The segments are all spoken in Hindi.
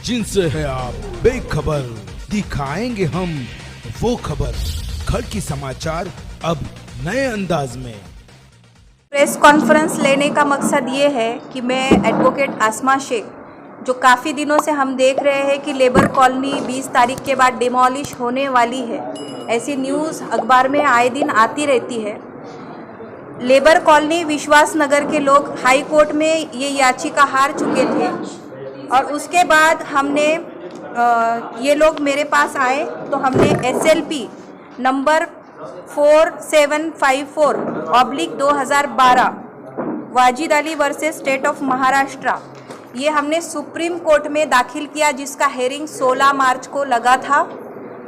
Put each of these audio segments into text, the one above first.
जिनसे है आप बेखबर, दिखाएंगे हम वो खबर। खड़की समाचार अब नए अंदाज में। प्रेस कॉन्फ्रेंस लेने का मकसद ये है कि मैं एडवोकेट आसमा शेख, जो काफ़ी दिनों से हम देख रहे हैं कि लेबर कॉलोनी 20 तारीख के बाद डिमोलिश होने वाली है, ऐसी न्यूज़ अखबार में आए दिन आती रहती है। लेबर कॉलोनी विश्वास नगर के लोग हाई कोर्ट में ये याचिका हार चुके थे और उसके बाद हमने ये लोग मेरे पास आए तो हमने SLP number 4754/2012 Wajid Ali versus state of Maharashtra, ये हमने सुप्रीम कोर्ट में दाखिल किया, जिसका हेयरिंग 16 मार्च को लगा था,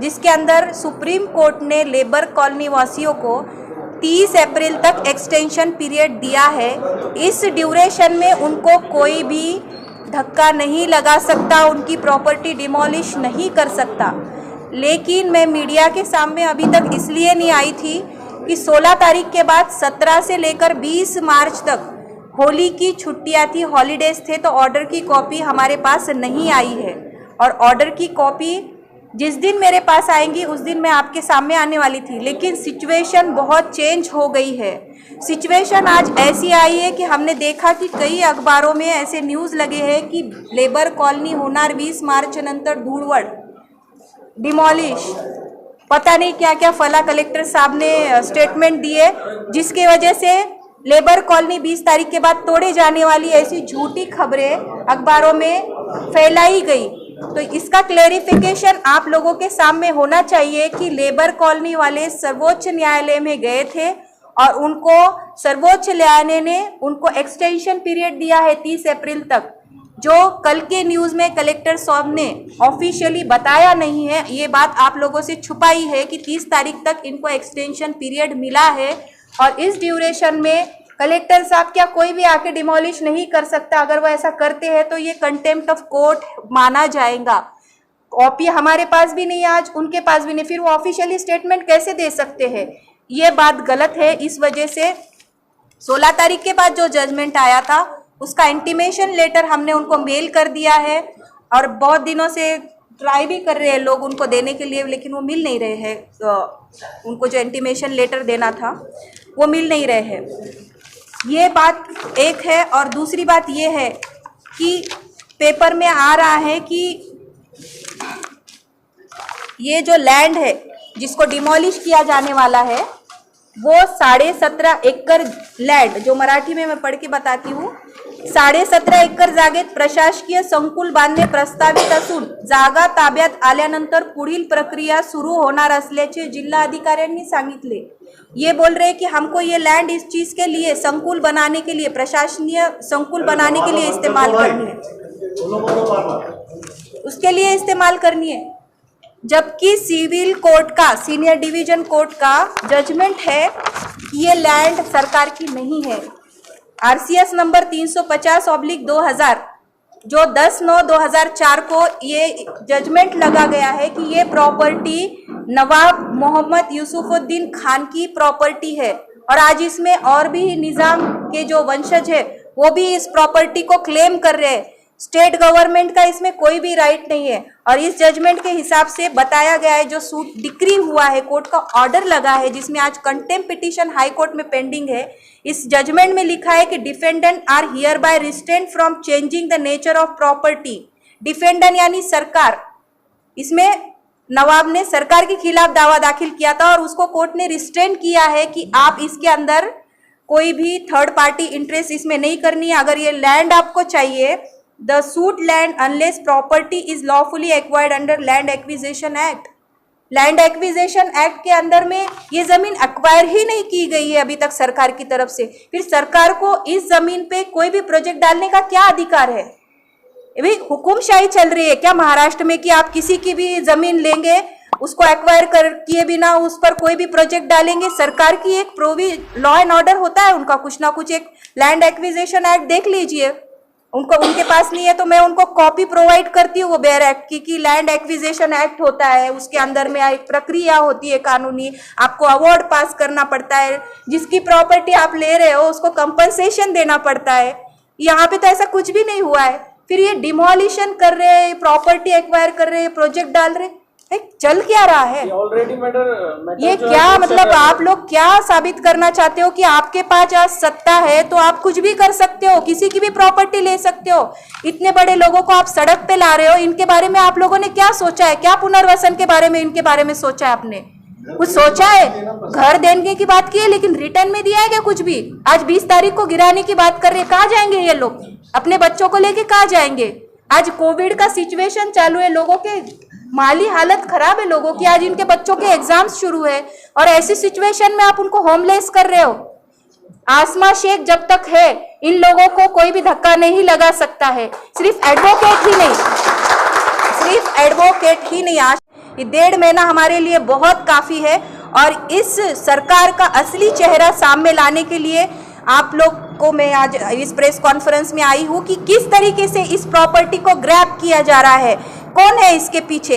जिसके अंदर सुप्रीम कोर्ट ने लेबर कॉलोनी वासियों को 30 अप्रैल तक एक्सटेंशन पीरियड दिया है। इस ड्यूरेशन में उनको कोई भी धक्का नहीं लगा सकता, उनकी प्रॉपर्टी डिमोलिश नहीं कर सकता। लेकिन मैं मीडिया के सामने अभी तक इसलिए नहीं आई थी कि 16 तारीख के बाद 17 से लेकर 20 मार्च तक होली की छुट्टियां थी, हॉलीडेज थे, तो ऑर्डर की कॉपी हमारे पास नहीं आई है। और ऑर्डर की कॉपी जिस दिन मेरे पास आएंगी उस दिन मैं आपके सामने आने वाली थी, लेकिन सिचुएशन बहुत चेंज हो गई है। सिचुएशन आज ऐसी आई है कि हमने देखा कि कई अखबारों में ऐसे न्यूज़ लगे हैं कि लेबर कॉलोनी होणार 20 मार्च नंतर धूळवड डिमोलिश, पता नहीं क्या क्या फला कलेक्टर साहब ने स्टेटमेंट दिए, जिसकी वजह से लेबर कॉलोनी 20 तारीख के बाद तोड़े जाने वाली ऐसी झूठी खबरें अखबारों में फैलाई गई। तो इसका क्लेरिफिकेशन आप लोगों के सामने होना चाहिए कि लेबर कॉलोनी वाले सर्वोच्च न्यायालय में गए थे और उनको सर्वोच्च न्यायालय ने उनको एक्सटेंशन पीरियड दिया है 30 अप्रैल तक, जो कल के न्यूज़ में कलेक्टर साहब ने ऑफिशियली बताया नहीं है। ये बात आप लोगों से छुपाई है कि 30 तारीख तक इनको एक्सटेंशन पीरियड मिला है और इस ड्यूरेशन में कलेक्टर साहब क्या कोई भी आके डिमोलिश नहीं कर सकता। अगर वो ऐसा करते हैं तो ये कंटेम्प्ट ऑफ कोर्ट माना जाएगा। कॉपी हमारे पास भी नहीं, आज उनके पास भी नहीं, फिर वो ऑफिशियली स्टेटमेंट कैसे दे सकते हैं? ये बात गलत है। इस वजह से 16 तारीख के बाद जो जजमेंट आया था उसका इंटीमेशन लेटर हमने उनको मेल कर दिया है और बहुत दिनों से ट्राई भी कर रहे हैं लोग उनको देने के लिए, लेकिन वो मिल नहीं रहे हैं। तो उनको जो इंटीमेशन लेटर देना था वो मिल नहीं रहे हैं। ये बात एक है। और दूसरी बात ये है कि पेपर में आ रहा है कि ये जो लैंड है जिसको डिमोलिश किया जाने वाला है वो 17.5 एकड़ लँड, जो मराठी में मैं पढ़ के बताती हूँ, 17.5 एकर जागेत प्रशासकीय संकुल बांधणे प्रस्तावित असून जागा ताब्यात आल्यानंतर पुढील प्रक्रिया सुरू होणार असल्याचे जिल्हाधिकाऱ्यांनी सांगितले। ये बोल रहे हैं कि हमको ये लैंड इस चीज के लिए संकुल बनाने के लिए, प्रशासनीय संकुल बनाने के लिए इस्तेमाल करनी है, उसके लिए इस्तेमाल करनी है। जबकि सिविल कोर्ट का, सीनियर डिवीजन कोर्ट का जजमेंट है कि ये लैंड सरकार की नहीं है। RCS नंबर 350/2000 जो 10/9/2004 को ये जजमेंट लगा गया है कि ये प्रॉपर्टी नवाब मोहम्मद यूसुफुद्दीन खान की प्रॉपर्टी है और आज इसमें और भी निजाम के जो वंशज है वो भी इस प्रॉपर्टी को क्लेम कर रहे हैं। स्टेट गवर्नमेंट का इसमें कोई भी राइट नहीं है और इस जजमेंट के हिसाब से बताया गया है, जो सूट डिक्री हुआ है, कोर्ट का ऑर्डर लगा है जिसमें आज कंटेम्प्ट पिटीशन हाई कोर्ट में पेंडिंग है। इस जजमेंट में लिखा है कि defendant are hereby restrained from changing the nature of property. Defendant यानी सरकार, इसमें नवाब ने सरकार के खिलाफ दावा दाखिल किया था और उसको कोर्ट ने रिस्ट्रेंट किया है कि आप इसके अंदर कोई भी थर्ड पार्टी इंटरेस्ट इसमें नहीं करनी है। अगर ये लैंड आपको चाहिए, the suit land unless property is lawfully acquired under land acquisition act. Land acquisition act के अंदर में ये जमीन एक्वायर ही नहीं की गई है अभी तक सरकार की तरफ से, फिर सरकार को इस जमीन पे कोई भी प्रोजेक्ट डालने का क्या अधिकार है? भाई हुकुमशाही चल रही है क्या महाराष्ट्र में कि आप किसी की भी जमीन लेंगे, उसको एक्वायर कर किए बिना उस पर कोई भी प्रोजेक्ट डालेंगे? सरकार की एक लॉ एंड ऑर्डर होता है उनका, कुछ ना कुछ एक लैंड एक्विजिशन एक्ट देख लीजिए। उनके पास नहीं है तो मैं उनको कॉपी प्रोवाइड करती हूँ वो बेयर एक्ट की, कि लैंड एक्विजिशन एक्ट होता है, उसके अंदर में एक प्रक्रिया होती है कानूनी, आपको अवार्ड पास करना पड़ता है, जिसकी प्रॉपर्टी आप ले रहे हो उसको कंपनसेशन देना पड़ता है। यहाँ पे तो ऐसा कुछ भी नहीं हुआ है। फिर ये डिमोलिशन कर रहे हैं, प्रॉपर्टी एक्वायर कर रहे हैं, प्रोजेक्ट डाल रहे हैं। चल क्या रहा है ऑलरेडी मैटर ये क्या मतलब आप लोग क्या साबित करना चाहते हो कि आपके पास आज सत्ता है तो आप कुछ भी कर सकते हो, किसी की भी प्रॉपर्टी ले सकते हो। इतने बड़े लोगों को आप सड़क पे ला रहे हो, इनके बारे में आप लोगों ने क्या सोचा है? क्या पुनर्वसन के बारे में इनके बारे में सोचा है? आपने कुछ सोचा है? घर देने की बात की है लेकिन रिटर्न में दिया है क्या कुछ भी? आज 20 तारीख को गिराने की बात कर रहे हैं, कहाँ जाएंगे ये लोग? अपने बच्चों को लेके कहाँ जाएंगे? आज कोविड का सिचुएशन चालू है, लोगों के माली हालत खराब है लोगों की, आज इनके बच्चों के एग्जाम्स शुरू है और ऐसी सिचुएशन में आप उनको होमलेस कर रहे हो। आसमा शेख जब तक है इन लोगों को कोई भी धक्का नहीं लगा सकता है। सिर्फ एडवोकेट ही नहीं, आज ये 1.5 महीना हमारे लिए बहुत काफी है और इस सरकार का असली चेहरा सामने लाने के लिए आप लोग को मैं आज इस प्रेस कॉन्फ्रेंस में आई हूँ कि किस तरीके से इस प्रॉपर्टी को ग्रैब किया जा रहा है, कौन है इसके पीछे,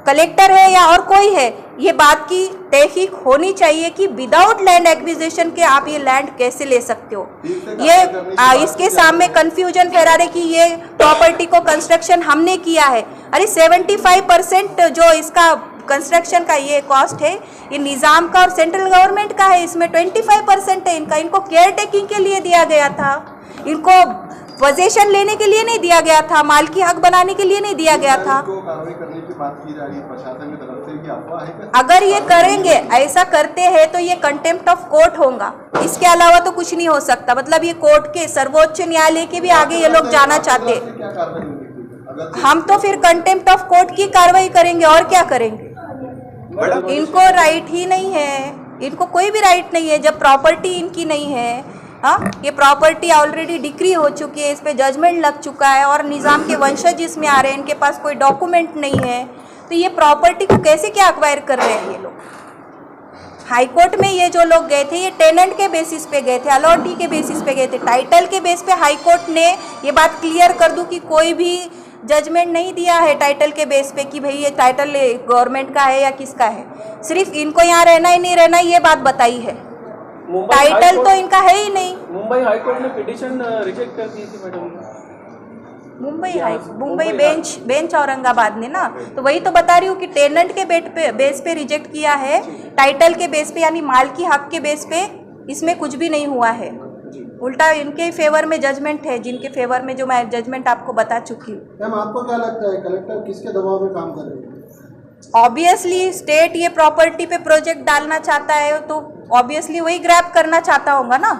कलेक्टर है या और कोई है। ये बात की तहकीक होनी चाहिए कि विदाउट लैंड एक्विजिशन के आप ये लैंड कैसे ले सकते हो। ये इसके सामने कंफ्यूजन फैला रहे कि ये प्रॉपर्टी को कंस्ट्रक्शन हमने किया है। अरे 75% जो इसका कंस्ट्रक्शन का ये कॉस्ट है ये निज़ाम का और सेंट्रल गवर्नमेंट का है, इसमें 25% है इनका। इनको केयर टेकिंग के लिए दिया गया था, इनको पोजीशन लेने के लिए नहीं दिया गया था, मालकी हक बनाने के लिए नहीं दिया गया था। कार्रवाई करने की बात की जा रही है प्रशासन की तरफ से कि अफवाह है। अगर ये करेंगे, ऐसा करते हैं तो ये कंटेम्प्ट ऑफ कोर्ट होगा, इसके अलावा तो कुछ नहीं हो सकता। मतलब ये कोर्ट के सर्वोच्च न्यायालय के भी आगे ये लोग जाना चाहते। हम तो फिर कंटेम्प्ट ऑफ कोर्ट की कार्रवाई करेंगे और क्या करेंगे। इनको राइट ही नहीं है, इनको कोई भी राइट नहीं है जब प्रॉपर्टी इनकी नहीं है। हाँ, ये प्रॉपर्टी ऑलरेडी डिक्री हो चुकी है, इस पे जजमेंट लग चुका है और निज़ाम के वंशज इसमें आ रहे हैं, इनके पास कोई डॉक्यूमेंट नहीं है, तो ये प्रॉपर्टी को कैसे क्या अक्वायर कर रहे हैं ये लोग। हाई कोर्ट में ये जो लोग गए थे ये टेनेंट के बेसिस पे गए थे, अलॉटी के बेसिस पे गए थे, टाइटल के बेस पे हाई कोर्ट ने ये बात क्लियर कर दूं कि कोई भी जजमेंट नहीं दिया है टाइटल के बेस पे कि भाई ये टाइटल गवर्नमेंट का है या किसका है। सिर्फ इनको यहाँ रहना ही नहीं रहना ये बात बताई है, टाइटल तो इनका है ही नहीं। मुंबई हाई कोर्ट ने पिटीशन रिजेक्ट कर दी थी मैडम। मुंबई बेंच औरंगाबाद ने ना, तो वही तो बता रही हूँ कि टेनेंट के बेस पे रिजेक्ट किया है, टाइटल के बेस पे यानी मालकी हक के बेस पे इसमें कुछ भी नहीं हुआ है। उल्टा इनके फेवर में जजमेंट है, जिनके फेवर में जो मैं जजमेंट आपको बता चुकी हूँ। मैम आपको क्या लगता है कलेक्टर किसके दबाव में काम कर रही है? ऑब्वियसली स्टेट ये प्रॉपर्टी पे प्रोजेक्ट डालना चाहता है तो ऑब्वियसली वही ग्रैब करना चाहता होगा ना।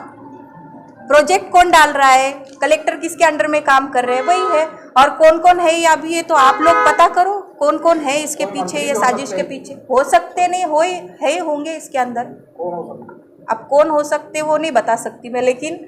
प्रोजेक्ट कौन डाल रहा है, कलेक्टर किसके अंडर में काम कर रहे हैं, वही है। और कौन कौन है ये अभी ये तो आप लोग पता करो कौन कौन है इसके पीछे, ये साजिश के पीछे। हो सकते नहीं हो है होंगे इसके अंदर, अब कौन हो सकते वो नहीं बता सकती मैं, लेकिन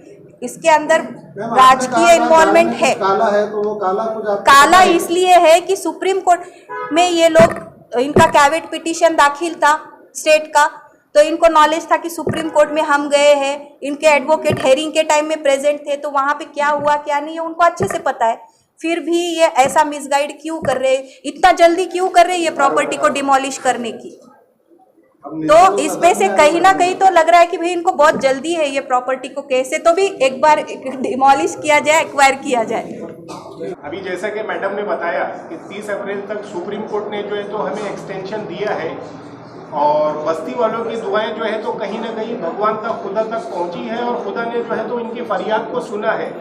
इसके अंदर राजकीय इन्वॉल्वमेंट है। काला है तो वो काला कुछ काला इसलिए है कि सुप्रीम कोर्ट में ये लोग, इनका कैविट पिटीशन दाखिल था स्टेट का, तो इनको नॉलेज था कि सुप्रीम कोर्ट में हम गए हैं, इनके एडवोकेट हेयरिंग के टाइम में प्रेजेंट थे, तो वहाँ पे क्या हुआ क्या नहीं है उनको अच्छे से पता है। फिर भी ये ऐसा मिसगाइड क्यों कर रहे, इतना जल्दी क्यों कर रहे हैं ये प्रॉपर्टी को डिमोलिश करने की। तो इसमें से कहीं ना कहीं तो लग रहा है कि भाई इनको बहुत जल्दी है ये प्रॉपर्टी को कैसे तो भी एक बार डिमोलिश किया जाए, एक्वायर किया जाए। अभी जैसा कि मैडम ने बताया कि 30 अप्रैल तक सुप्रीम कोर्ट ने जो है तो हमें एक्सटेंशन दिया है और बस्ती वालों की दुआएं जो है तो कहीं ना कहीं भगवान तक, खुदा तक पहुंची है और खुदा ने जो है तो इनकी फरियाद को सुना है।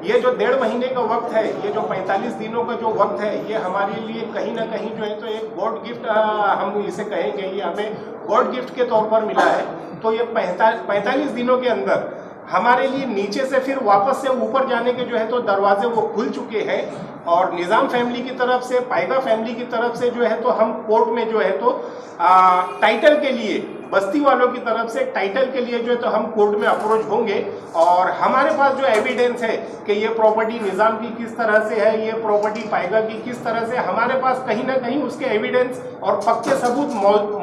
ये जो 1.5 महीने का वक्त है, ये जो 45 दिनों का जो वक्त है, ये हमारे लिए कहीं ना कहीं जो है तो एक गॉड गिफ्ट हम इसे कहेंगे, ये हमें गॉड गिफ्ट के तौर पर मिला है। तो ये 45 दिनों के अंदर हमारे लिए नीचे से फिर वापस से ऊपर जाने के जो है तो दरवाजे वो खुल चुके हैं और निज़ाम फैमिली की तरफ से, पायगा फैमिली की तरफ से जो है तो हम कोर्ट में जो है तो टाइटल के लिए, बस्ती वालों की तरफ से टाइटल के लिए जो है तो हम कोर्ट में अप्रोच होंगे और हमारे पास जो एविडेंस है कि ये प्रॉपर्टी निज़ाम की किस तरह से है, ये प्रॉपर्टी पायगा की किस तरह से, हमारे पास कहीं ना कहीं उसके एविडेंस और पक्के सबूत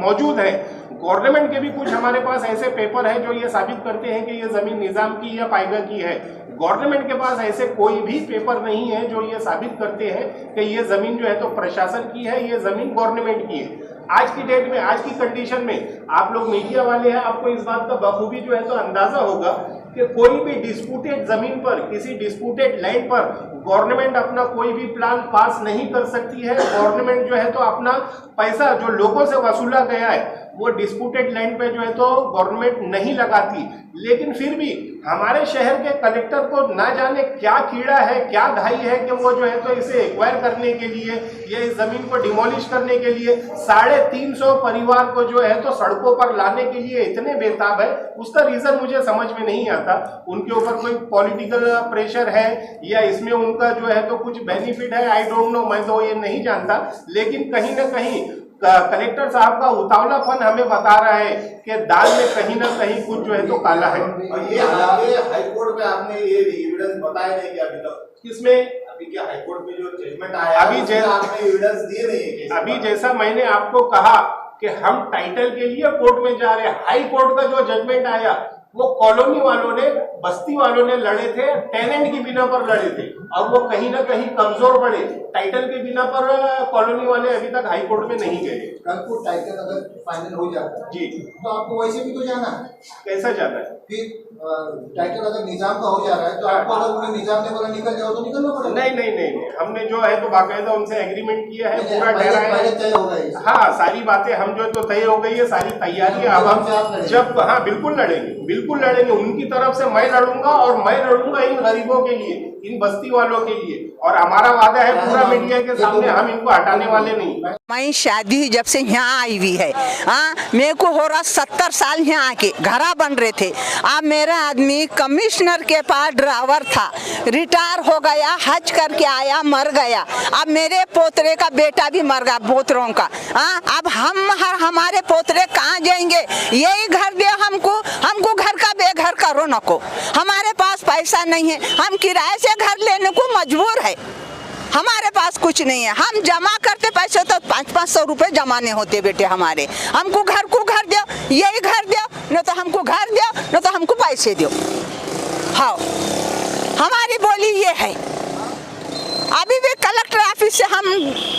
मौजूद हैं। गवर्नमेंट के भी कुछ हमारे पास ऐसे पेपर है जो ये साबित करते हैं कि ये ज़मीन निज़ाम की या पायगा की है। गवर्नमेंट के पास ऐसे कोई भी पेपर नहीं है जो ये साबित करते हैं कि ये ज़मीन जो है तो प्रशासन की है, ये ज़मीन गवर्नमेंट की है। आज की डेट में, आज की कंडीशन में आप लोग मीडिया वाले हैं, आपको इस बात का बखूबी जो है तो अंदाजा होगा कि कोई भी डिस्प्यूटेड जमीन पर, किसी डिस्प्यूटेड लैंड पर गवर्नमेंट अपना कोई भी प्लान पास नहीं कर सकती है। गवर्नमेंट जो है तो अपना पैसा जो लोगों से वसूला गया है वो डिस्प्यूटेड लैंड पे जो है तो गवर्नमेंट नहीं लगाती। लेकिन फिर भी हमारे शहर के कलेक्टर को ना जाने क्या कीड़ा है, क्या घाई है कि वो जो है तो इसे एक्वायर करने के लिए या इस जमीन को डिमोलिश करने के लिए 350 परिवार को जो है तो सड़कों पर लाने के लिए इतने बेताब है। उसका रीजन मुझे समझ में नहीं आता। उनके ऊपर कोई पॉलिटिकल प्रेशर है या इसमें उनका जो है तो कुछ बेनिफिट है, आई डोंट नो, मैं तो ये नहीं जानता। लेकिन कहीं ना कहीं कलेक्टर साहब का उतावलापन हमें बता रहा है कि दाल में कहीं ना कहीं कुछ जो है तो काला है। और ये हाई कोर्ट में आपने ये एविडेंस बताया नहीं कि अभी तक किसमें अभी क्या हाई कोर्ट में जो जजमेंट आया अभी जैसा आपने एविडेंस दिए नहीं है। अभी जैसा मैंने आपको कहा कि हम टाइटल के लिए कोर्ट में जा रहे हैं, हाई कोर्ट का जो जजमेंट आया वो कॉलोनी वालों ने, बस्ती वालों ने लड़े थे, टेनेंट की बिना पर लड़े थे और वो कहीं ना कहीं कमजोर पड़े। टाइटल के बिना पर कॉलोनी वाले अभी तक हाई कोर्ट में नहीं गए। कल को टाइटल अगर फाइनल हो जाता है जी तो आपको वैसे भी तो जाना है। कैसा जाना है? फिर टाइटल अगर निजाम का हो जा रहा है तो आपको अगर उन्हें निजाम ने बोला निकल जाओ तो निकलना पड़ेगा। नहीं, हमने जो है तो बाकायदा उनसे एग्रीमेंट किया है, पूरा ठहरा है। तय हो गई। हाँ, सारी बातें हम जो तो तय हो गई है, सारी तैयारी। अब हम जब हाँ बिल्कुल लड़ेंगे, उनकी तरफ से मैं लड़ूंगा और मैं लड़ूंगा इन गरीबों के लिए, इन बस्ती वालों के लिए। और हमारा वादा है पूरा मीडिया के सामने, हम इनको हटाने वाले नहीं। मैं शादी जब से यहाँ आई हुई है, हाँ, मेरे को हो रहा 70 साल यहाँ आके घरा बन रहे थे। अब मेरा आदमी कमिश्नर के पास ड्राइवर था, रिटायर हो गया, हज करके आया, मर गया। अब मेरे पोतरे का बेटा भी मर गया, पोतरों का। हाँ, अब हमारे पोतरे कहाँ जाएंगे? यही घर दे हमको घर का बेघर करो न को। हमारे पास पैसा नहीं है, हम किराए से घर लेने को मजबूर है। हमारे पास कुछ नहीं है। हम जमा करते पैसे तो 500 रुपए जमाने होते बेटे हमारे। हमको घर दो, यही घर दो, न तो हमको घर दो, न तो हमको पैसे दो। हाँ, हमारी बोली ये है। अभी भी कलेक्टर ऑफिस से हम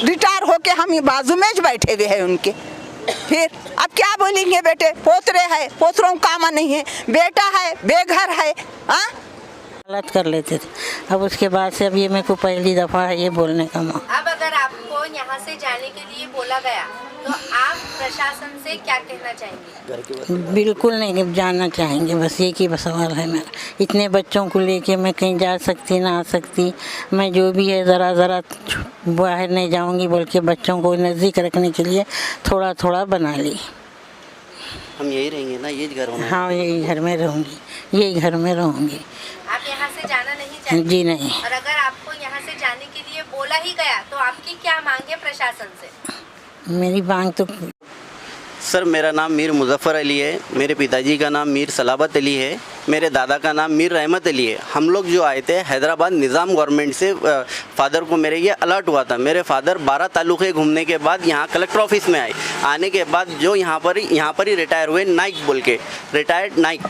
रिटायर होके हम बाजू में बैठे हुए हैं उनके। फिर अब क्या बोलेंगे बेटे? पोतरे है, पोतरों का काम नहीं है, बेटा है, बेघर है। हाँ, गलत कर लेते थे। अब उसके बाद से अब ये मेरे को पहली दफा है ये बोलने का मौका। अब अगर आपको यहाँ से जाने के लिए बोला गया तो आप प्रशासन से क्या कहना चाहेंगे? बिल्कुल नहीं जाना चाहेंगे, बस एक ही सवाल है मेरा। इतने बच्चों को लेके मैं कहीं जा सकती ना आ सकती। मैं जो भी है ज़रा बाहर नहीं जाऊंगी बोल के बच्चों को नज़दीक रखने के लिए थोड़ा थोड़ा बना ली। हम यही रहेंगे ना, ये घर होना। हाँ, यही घर में रहूँगी, यही घर में रहूँगी। आप यहाँ से जाना नहीं चाहते? जी नहीं। और अगर आपको यहाँ से जाने के लिए बोला ही गया तो आपकी क्या मांग है प्रशासन से? मेरी मांग तो सर, मेरा नाम मीर मुजफ्फर अली है, मेरे पिताजी का नाम मीर सलाबत अली है, मेरे दादा का नाम मीर रहमत अली है। हम लोग जो आए थे हैदराबाद निज़ाम गवर्नमेंट से, फादर को मेरे ये अलर्ट हुआ था। मेरे फादर 12 तालुके घूमने के बाद यहाँ कलेक्टर ऑफिस में आए। आने के बाद जो यहाँ पर ही रिटायर हुए, नाइक बोल के, रिटायर्ड नाइक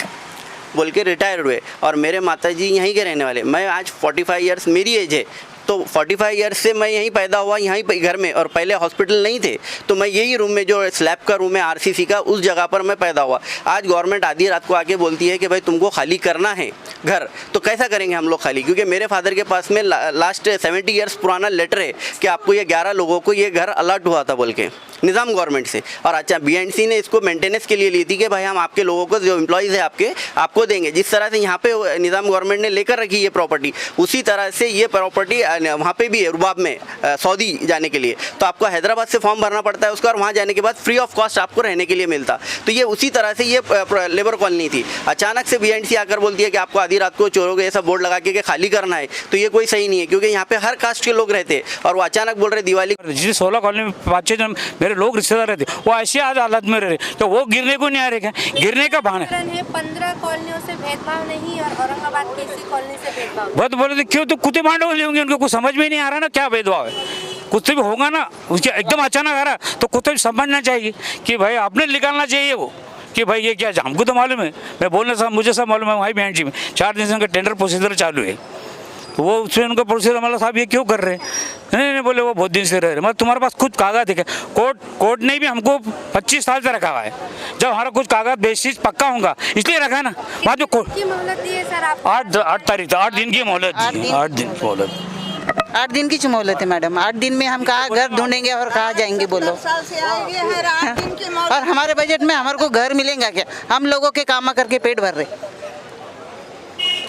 बोल के रिटायर हुए। और मेरे माताजी यहीं के रहने वाले। मैं आज 45 ईयर्स मेरी एज है, तो 45 ईयर्स से मैं यहीं पैदा हुआ, यहीं पे घर में। और पहले हॉस्पिटल नहीं थे, तो मैं यही रूम में, जो स्लैब का रूम है आरसीसी का, उस जगह पर मैं पैदा हुआ। आज गवर्नमेंट आधी रात को आके बोलती है कि भाई तुमको खाली करना है घर, तो कैसा करेंगे हम लोग खाली? क्योंकि मेरे फादर के पास में लास्ट 70 ईयर्स पुराना लेटर है कि आपको ये 11 लोगों को ये घर अलॉट हुआ था बोल के निज़ाम गवर्नमेंट से। और अच्छा, बीएनसी ने इसको मेंटेनेंस के लिए ली थी कि भाई हम आपके लोगों को, जो एम्प्लॉयज़ है आपको देंगे। जिस तरह से यहाँ पे निज़ाम गवर्नमेंट ने लेकर रखी ये प्रॉपर्टी, उसी तरह से ये प्रॉपर्टी वहाँ पे भी है रुबाब में, सऊदी जाने के लिए। तो आपको हैदराबाद से फॉर्म भरना पड़ता है उसका, और वहाँ जाने के बाद फ्री ऑफ कॉस्ट आपको रहने के लिए मिलता। तो ये उसी तरह से ये लेबर कॉलोनी थी। अचानक से बीएनसी आकर बोलती है कि आपको आधी रात को चोरों के ऐसा बोर्ड लगा के खाली करना है, तो ये कोई सही नहीं है। क्योंकि यहाँ पे हर कास्ट के लोग रहते हैं, और वो अचानक बोल रहे दिवाली। जिस 16 कॉलोनी में 5-6 जन मेरे लोग रिश्तेदार रहते, वो ऐसी आज हालत में रहे, तो वो गिरने को नहीं आ रहे क्या? गिरने का बहाना है। 15 कॉलोनियों से भेदभाव नहीं और औरंगाबाद की इसी कॉलोनी से भेदभाव। बहुत बोले थे क्यों? तो कुत्ते मांडो होंगे, उनको कुछ समझ में नहीं आ रहा ना क्या भेदभाव है। कुत्ते भी होगा ना, उसके एकदम अचानक आ रहा तो कुत्ते भी समझना चाहिए कि भाई आपने निकालना चाहिए वो, कि भाई ये क्या, हमको तो मालूम है, मैं बोलने सब मुझे सब मालूम है। वहाँ बहन जी में 4 दिन से उनका टेंडर प्रोसीजर चालू है, तो वो उसमें उनका प्रोसीजर मतलब साहब ये क्यों कर रहे हैं? नहीं बोले वो बहुत दिन से रह रहे। मतलब तुम्हारे पास खुद कागज है? कोर्ट ने भी हमको 25 साल से रखा हुआ है। जब हमारा कुछ कागज बेसिस पक्का होगा इसलिए रखा है ना। बाद में कोर्ट की मोहलत दी है सर आप? 8 तारीख, 8 दिन की मोहलत, 8 दिन मोहलत। 8 दिन की मोहलत है मैडम। 8 दिन में हम कहाँ घर ढूंढेंगे और कहाँ जाएंगे बोलो। और हमारे बजट में हमारे को घर मिलेगा क्या? हम लोगों के काम करके पेट भर रहे।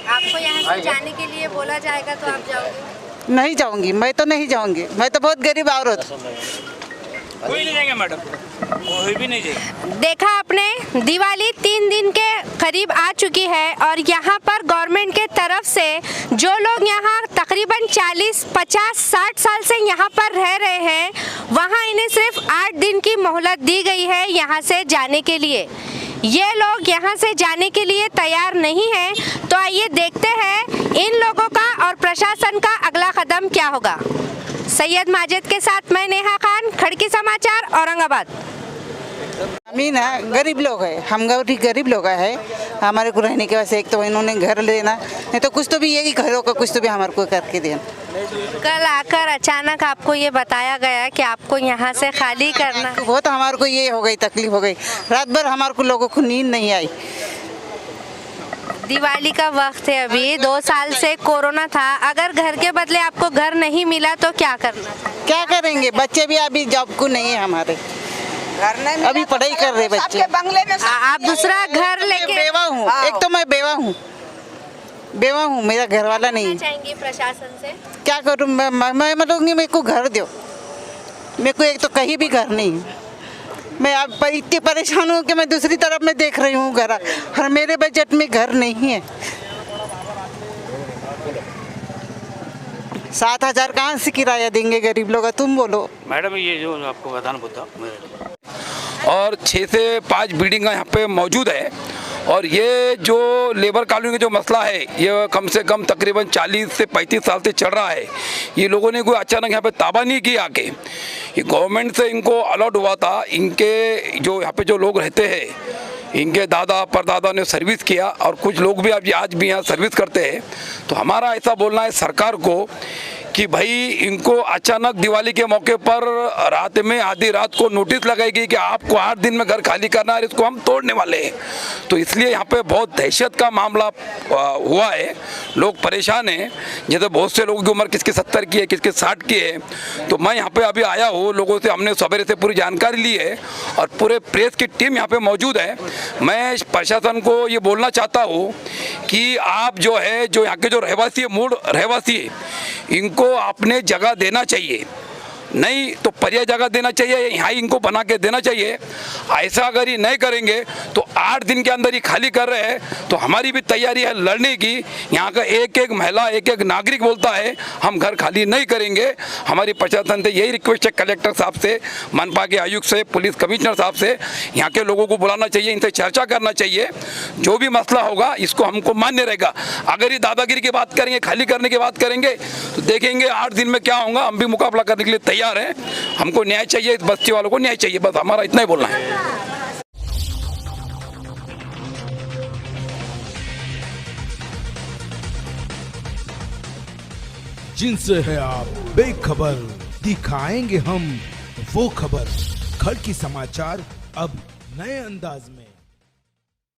आपको यहाँ से जाने के लिए बोला जाएगा तो आप जाओगे? नहीं जाऊंगी, मैं तो नहीं जाऊंगी। मैं तो बहुत गरीब औरत। कोई नहीं जाएंगे मैडम, कोई भी नहीं जाएगा। देखा आपने, दिवाली 3 दिन के करीब आ चुकी है और यहाँ पर गवर्नमेंट के तरफ से जो लोग यहाँ तकरीबन 40, 50, 60 साल से यहाँ पर रह रहे हैं, वहाँ इन्हें सिर्फ 8 दिन की मोहलत दी गई है यहाँ से जाने के लिए। ये लोग यहाँ से जाने के लिए तैयार नहीं हैं, तो आइए देखते हैं इन लोगों का और प्रशासन का अगला कदम क्या होगा। सैयद माजिद के साथ मैं नेहा खान, खड़की समाचार, औरंगाबाद। अमीन है, गरीब लोग है, हम गरीब लोग है। हमारे को रहने के वैसे एक तो इन्होंने घर लेना, नहीं तो कुछ तो भी यही घरों का कुछ तो भी हमारे को करके देना। कल आकर अचानक आपको ये बताया गया कि आपको यहाँ से खाली करना, वो तो हमारे को ये हो गई, तकलीफ हो गई। रात भर हमारे को लोगों को नींद नहीं आई। दिवाली का वक्त है, अभी 2 साल से कोरोना था। अगर घर के बदले आपको घर नहीं मिला तो क्या करना? क्या करेंगे? बच्चे भी अभी जॉब को नहीं है हमारे, अभी पढ़ाई कर रहे बच्चे। बंगले में आप दूसरा घर लेके? बेवा हूँ, एक तो मैं बेवा हूँ, मेरा घर वाला नहीं। चाहेंगे प्रशासन से? क्या करूँ मैं बोलूँगी मेरे को घर दो। मेरे को एक तो कहीं भी घर नहीं है। मैं अब इतनी परेशान हूँ कि मैं दूसरी तरफ में देख रही हूँ घर, और मेरे बजट में घर नहीं है। 7,000 कहाँ से किराया देंगे गरीब लोग, तुम बोलो। मैडम ये जो आपको बताना पड़ता, और 6 से 5 बिल्डिंग यहाँ पे मौजूद है। और ये जो लेबर कॉलोनी का जो मसला है, ये कम से कम तकरीबन 40 से 35 साल से चल रहा है। ये लोगों ने कोई अचानक यहाँ पे ताबा नहीं किया आके, ये गवर्नमेंट से इनको अलॉट हुआ था। इनके जो यहाँ पे जो लोग रहते हैं, इनके दादा परदादा ने सर्विस किया, और कुछ लोग भी आज भी यहाँ सर्विस करते हैं। तो हमारा ऐसा बोलना है सरकार को कि भाई इनको अचानक दिवाली के मौके पर रात में आधी रात को नोटिस लगाएगी कि आपको 8 दिन में घर खाली करना है, इसको हम तोड़ने वाले हैं। तो इसलिए यहाँ पे बहुत दहशत का मामला हुआ है। लोग परेशान हैं, जैसे बहुत से लोगों की उम्र किसकी 70 की है, किसकी 60 की है। तो मैं यहाँ पे अभी आया हूँ, लोगों से हमने सवेरे से पूरी जानकारी ली है और पूरे प्रेस की टीम यहाँ पे मौजूद है। मैं प्रशासन को ये बोलना चाहता हूँ कि आप जो है, जो यहाँ के जो रहवासी है, मूल रहवासी है, इनको आपने जगह देना चाहिए, नहीं तो पर्याय जगह देना चाहिए, यहाँ इनको बना के देना चाहिए। ऐसा अगर ये नहीं करेंगे तो 8 दिन के अंदर ही खाली कर रहे हैं, तो हमारी भी तैयारी है लड़ने की। यहाँ का एक एक महिला, एक एक नागरिक बोलता है हम घर खाली नहीं करेंगे। हमारी प्रशासन से यही रिक्वेस्ट है, कलेक्टर साहब से, मनपा के आयुक्त से, पुलिस कमिश्नर साहब से, यहाँ के लोगों को बुलाना चाहिए, इनसे चर्चा करना चाहिए। जो भी मसला होगा इसको हमको मान्य रहेगा। अगर ये दादागिरी की बात करेंगे, खाली करने की बात करेंगे, तो देखेंगे 8 दिन में क्या होगा। हम भी मुकाबला करने के लिए तैयार है। हमको न्याय चाहिए, इस बस्ती वालों को न्याय चाहिए, बस हमारा इतना ही बोलना है। जिनसे है आप बेखबर, दिखाएंगे हम वो खबर। खड़की समाचार अब नए अंदाज में।